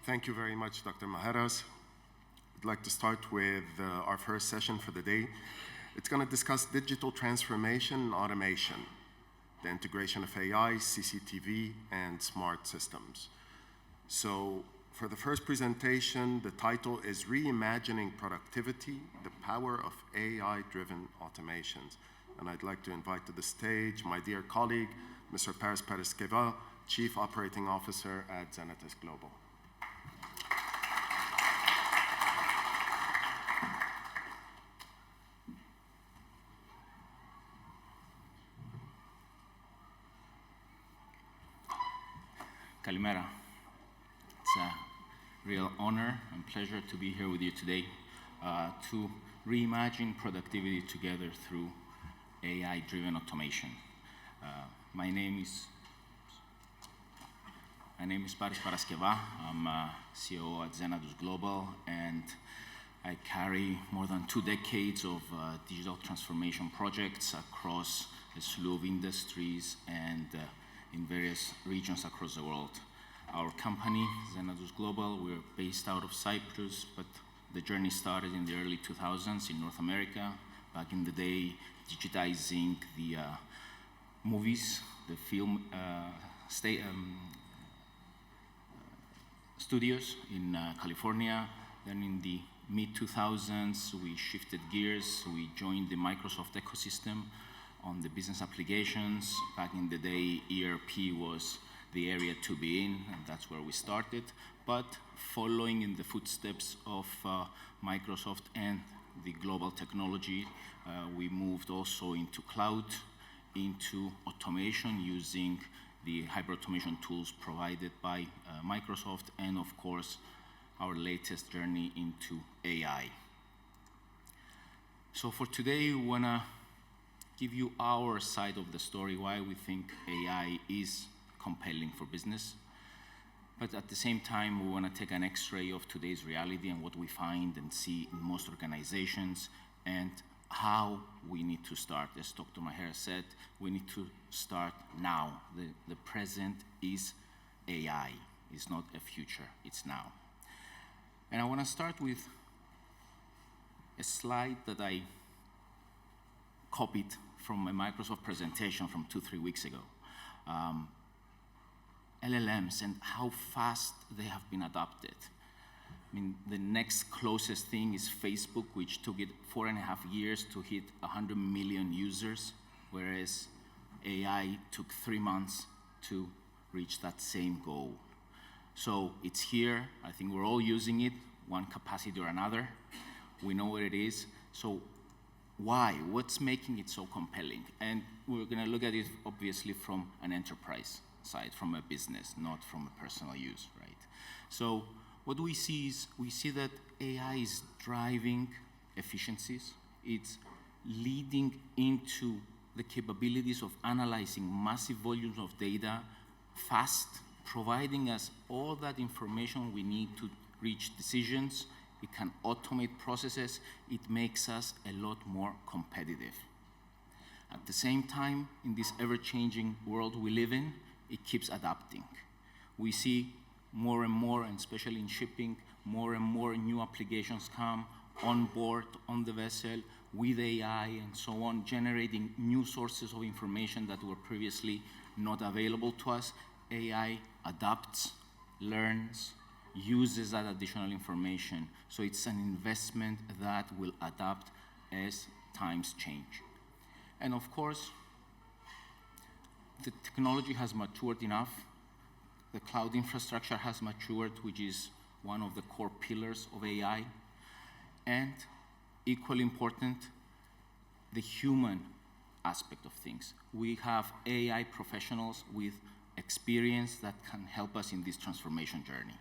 Thank you very much, Dr. Maharas. I'd like to start with our first session for the day. It's going to discuss digital transformation and automation, the integration of AI, CCTV, and smart systems. So for the first presentation, the title is Reimagining Productivity, the Power of AI-Driven Automations. And I'd like to invite to the stage my dear colleague, Mr. Paraskevas, Chief Operating Officer at Xenatus Global. Kalimera. It's a real honor and pleasure to be here with you today to reimagine productivity together through AI-driven automation. My name is Paraskevas. I'm COO at Xenatus Global, and I carry more than 2 decades of digital transformation projects across a slew of industries and in various regions across the world. Our company, Xenatus Global, we're based out of Cyprus, but the journey started in the early 2000s in North America. Back in the day, digitizing the movies, the film studios in California. Then in the mid-2000s, we shifted gears. We joined the Microsoft ecosystem on the business applications. Back in the day, ERP was the area to be in, and that's where we started. But following in the footsteps of Microsoft and the global technology, we moved also into cloud, into automation using the hyper-automation tools provided by Microsoft, and of course, our latest journey into AI. So for today, we want to give you our side of the story, why we think AI is compelling for business. But at the same time, we want to take an X-ray of today's reality and what we find and see in most organizations, and how we need to start. As Dr. Maher said, we need to start now. The present is AI. It's not a future, it's now. And I want to start with a slide that I copied from a Microsoft presentation from 2-3 weeks ago. LLMs and how fast they have been adopted. I mean, the next closest thing is Facebook, which took it 4.5 years to hit 100 million users, whereas AI took 3 months to reach that same goal. So it's here. I think we're all using it, one capacity or another. We know what it is. So why? What's making it so compelling? And we're going to look at it, obviously, from an enterprise side, from a business, not from a personal use, right? So what we see is, we see that AI is driving efficiencies. It's leading into the capabilities of analyzing massive volumes of data fast, providing us all that information we need to reach decisions. It can automate processes. It makes us a lot more competitive. At the same time, in this ever-changing world we live in, it keeps adapting. We see more and more, and especially in shipping, more and more new applications come on board, on the vessel, with AI and so on, generating new sources of information that were previously not available to us. AI adapts, learns, uses that additional information. So it's an investment that will adapt as times change. And of course, the technology has matured enough. The cloud infrastructure has matured, which is one of the core pillars of AI. And equally important, the human aspect of things. We have AI professionals with experience that can help us in this transformation journey.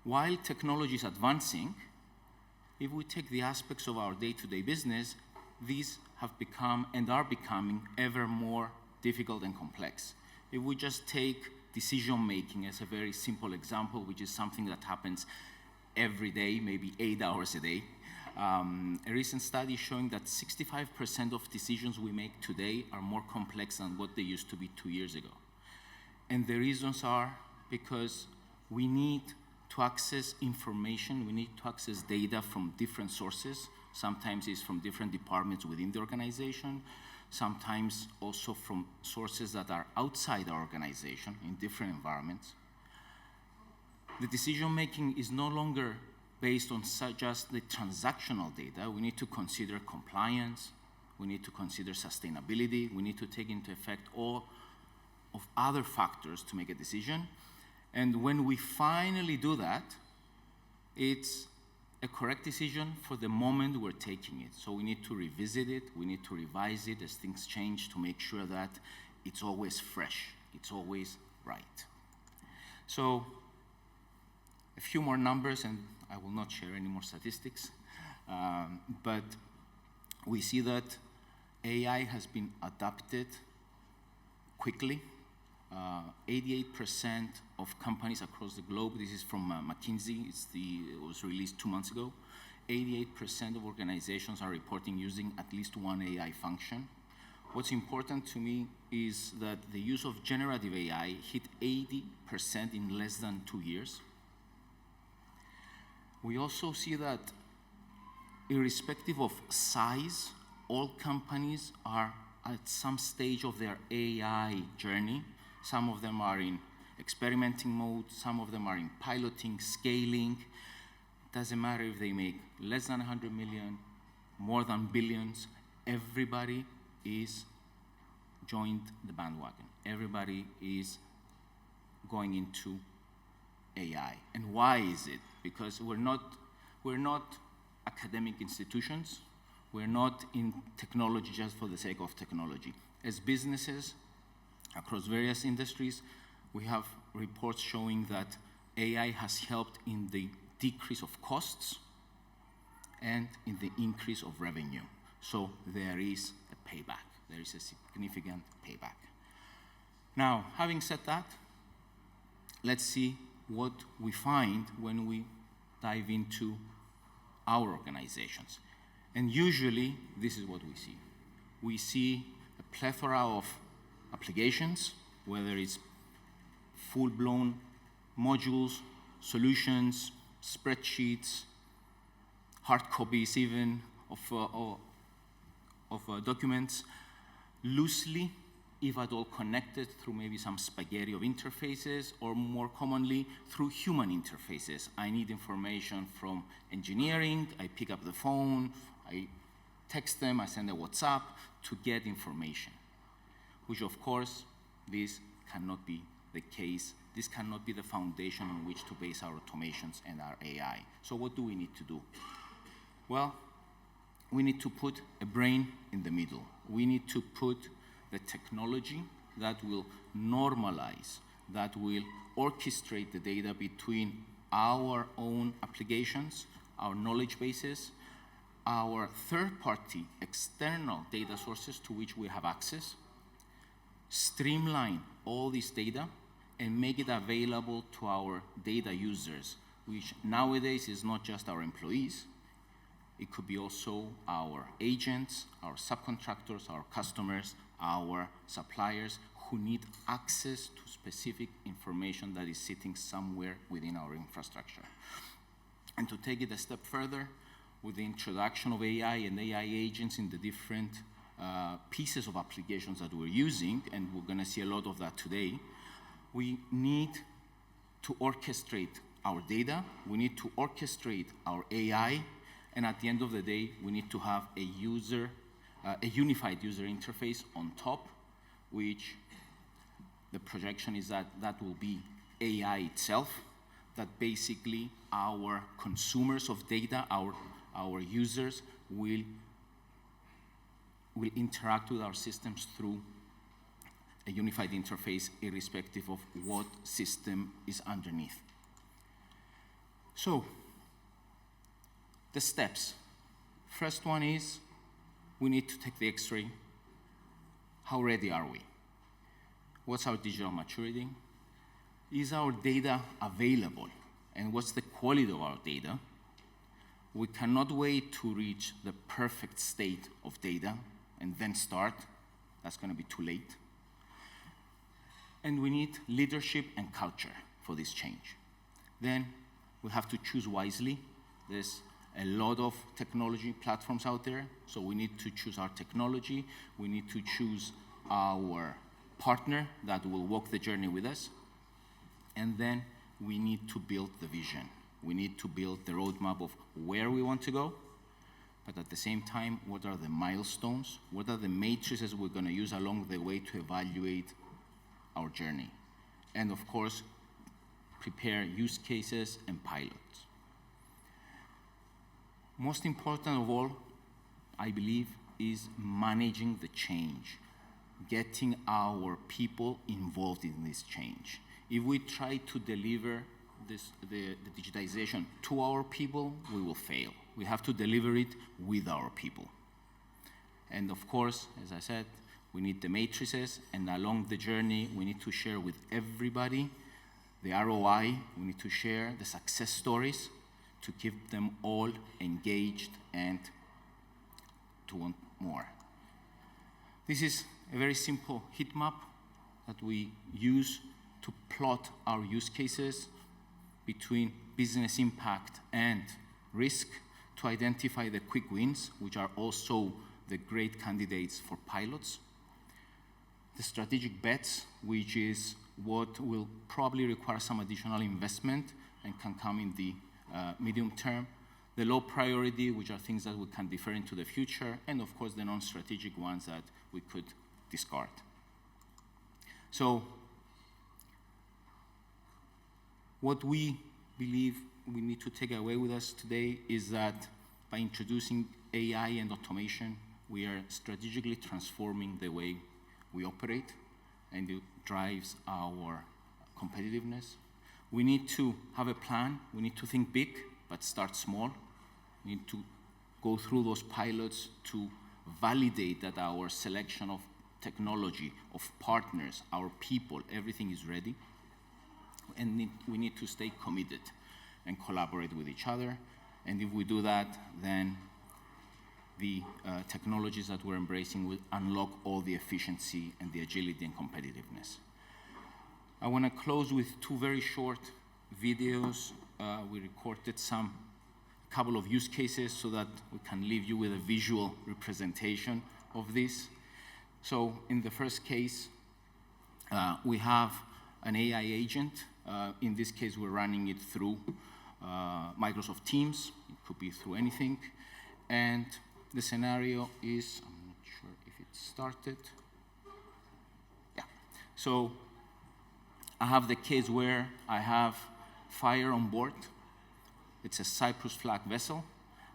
While technology is advancing, if we take the aspects of our day-to-day business, these have become and are becoming ever more difficult and complex. If we just take decision-making as a very simple example, which is something that happens every day, maybe 8 hours a day, a recent study showing that 65% of decisions we make today are more complex than what they used to be 2 years ago. And the reasons are because We need to access information, we need to access data from different sources. Sometimes it's from different departments within the organization, sometimes also from sources that are outside our organization in different environments. The decision making is no longer based on just the transactional data. We need to consider compliance, we need to consider sustainability, we need to take into effect all of other factors to make a decision. And when we finally do that, it's a correct decision for the moment we're taking it. So we need to revisit it, we need to revise it as things change to make sure that it's always fresh, it's always right. So a few more numbers, and I will not share any more statistics, but we see that AI has been adopted quickly. 88% of companies across the globe, this is from McKinsey, it was released 2 months ago, 88% of organizations are reporting using at least one AI function. What's important to me is that the use of generative AI hit 80% in less than 2 years. We also see that irrespective of size, all companies are at some stage of their AI journey. Some of them are in experimenting mode, some of them are in piloting, scaling. Doesn't matter if they make less than 100 million, more than billions, everybody is joined the bandwagon. Everybody is going into AI. And why is it? Because we're not academic institutions. We're not in technology just for the sake of technology. As businesses across various industries, we have reports showing that AI has helped in the decrease of costs and in the increase of revenue. So there is a payback. There is a significant payback. Now, having said that, let's see what we find when we dive into our organizations. And usually, this is what we see. We see a plethora of applications, whether it's full-blown modules, solutions, spreadsheets, hard copies even of documents, loosely, if at all connected through maybe some spaghetti of interfaces, or more commonly through human interfaces. I need information from engineering, I pick up the phone, I text them, I send a WhatsApp to get information, which of course, this cannot be the case. This cannot be the foundation on which to base our automations and our AI. So what do we need to do? Well, we need to put a brain in the middle. We need to put the technology that will normalize, that will orchestrate the data between our own applications, our knowledge bases, our third-party external data sources to which we have access, streamline all this data, and make it available to our data users, which nowadays is not just our employees. It could be also our agents, our subcontractors, our customers, our suppliers who need access to specific information that is sitting somewhere within our infrastructure. And to take it a step further, with the introduction of AI and AI agents in the different pieces of applications that we're using, and we're going to see a lot of that today, we need to orchestrate our data, we need to orchestrate our AI, and at the end of the day, we need to have a unified user interface on top, which the projection is that that will be AI itself, that basically our consumers of data, our users will interact with our systems through a unified interface, irrespective of what system is underneath. So, the steps. First one is, we need to take the X-ray. How ready are we? What's our digital maturity? Is our data available? And what's the quality of our data? We cannot wait to reach the perfect state of data and then start. That's going to be too late. And we need leadership and culture for this change. Then we have to choose wisely. There's a lot of technology platforms out there, so we need to choose our technology. We need to choose our partner that will walk the journey with us. And then we need to build the vision. We need to build the roadmap of where we want to go, but at the same time, what are the milestones? What are the matrices we're going to use along the way to evaluate our journey? And of course, prepare use cases and pilots. Most important of all, I believe, is managing the change, getting our people involved in this change. If we try to deliver the digitization to our people, we will fail. We have to deliver it with our people. And of course, as I said, we need the matrices, and along the journey, we need to share with everybody the ROI, we need to share the success stories to keep them all engaged and to want more. This is a very simple heat map that we use to plot our use cases between business impact and risk to identify the quick wins, which are also the great candidates for pilots. The strategic bets, which is what will probably require some additional investment and can come in the medium term. The low priority, which are things that we can defer into the future, and of course the non-strategic ones that we could discard. So what we believe we need to take away with us today is that by introducing AI and automation, we are strategically transforming the way we operate, and it drives our competitiveness. We need to have a plan. We need to think big, but start small. We need to go through those pilots to validate that our selection of technology, of partners, our people, everything is ready. And we need to stay committed and collaborate with each other. And if we do that, then the technologies that we're embracing will unlock all the efficiency and the agility and competitiveness. I want to close with two very short videos. We recorded a couple of use cases so that we can leave you with a visual representation of this. So in the first case, we have an AI agent. In this case, we're running it through Microsoft Teams. It could be through anything. And the scenario is, I'm not sure if it started. Yeah. So I have the case where I have fire on board. It's a Cyprus flag vessel,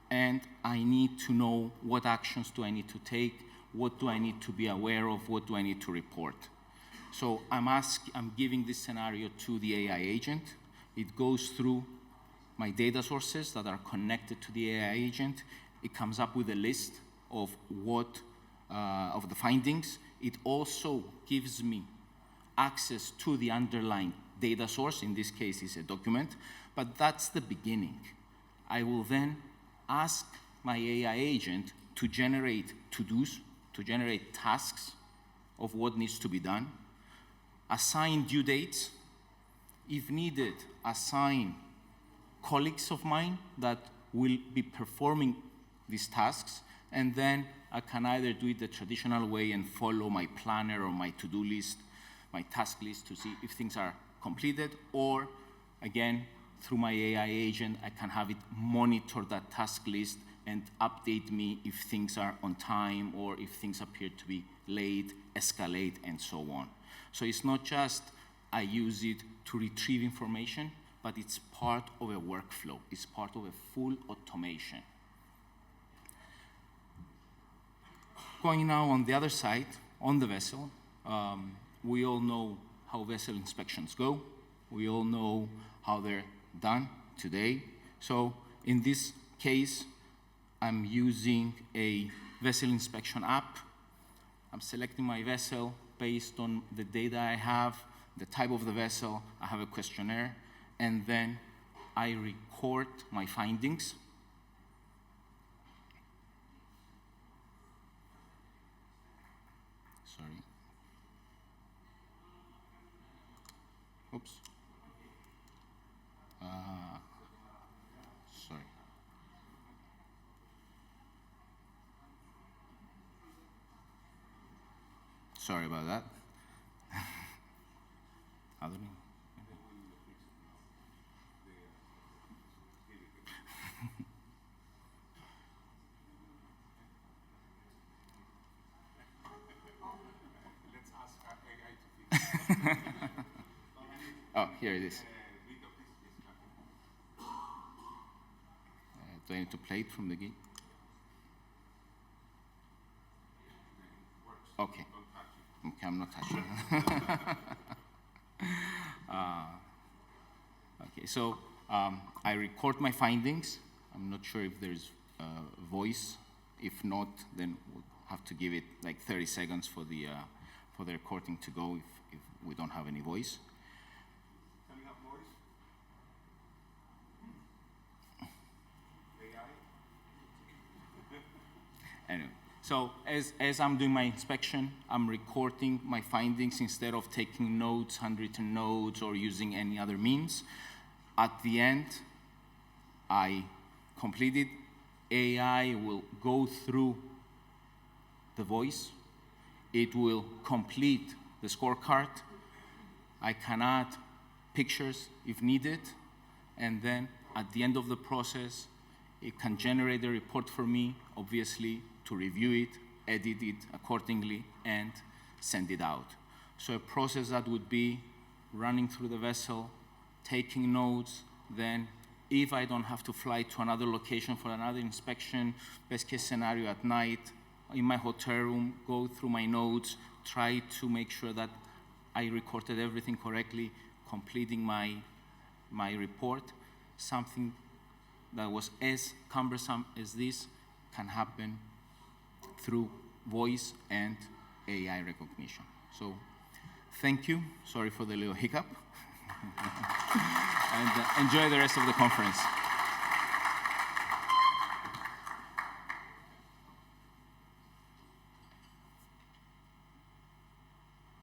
and I need to know what actions do I need to take, what do I need to be aware of, what do I need to report. So I'm giving this scenario to the AI agent. It goes through my data sources that are connected to the AI agent. It comes up with a list of of the findings. It also gives me access to the underlying data source. In this case, it's a document, but that's the beginning. I will then ask my AI agent to generate to-dos, to generate tasks of what needs to be done, assign due dates, if needed, assign colleagues of mine that will be performing these tasks, and then I can either do it the traditional way and follow my planner or my to-do list, my task list to see if things are completed, or again, through my AI agent, I can have it monitor that task list and update me if things are on time or if things appear to be late, escalate, and so on. So it's not just I use it to retrieve information, but it's part of a workflow. It's part of a full automation. Going now on the other side, on the vessel, we all know how vessel inspections go. We all know how they're done today. So in this case, I'm using a vessel inspection app. I'm selecting my vessel based on the data I have, the type of the vessel. I have a questionnaire, and then I record my findings. Sorry. Oops. Sorry about that. How do we? Oh, here it is. Do I need to play it from the gate? Okay. Okay, I'm not touching. Okay, so I record my findings. I'm not sure if there's voice. If not, then we'll have to give it like 30 seconds for the recording to go if we don't have any voice. Can we have voice? AI? Anyway, so as I'm doing my inspection, I'm recording my findings instead of taking notes, handwritten notes, or using any other means. At the end, I completed. AI will go through the voice. It will complete the scorecard. I can add pictures if needed, and then at the end of the process, it can generate a report for me, obviously, to review it, edit it accordingly, and send it out. So a process that would be running through the vessel, taking notes, then if I don't have to fly to another location for another inspection, best case scenario at night, in my hotel room, go through my notes, try to make sure that I recorded everything correctly, completing my report. Something that was as cumbersome as this can happen through voice and AI recognition. So thank you. Sorry for the little hiccup. And enjoy the rest of the conference.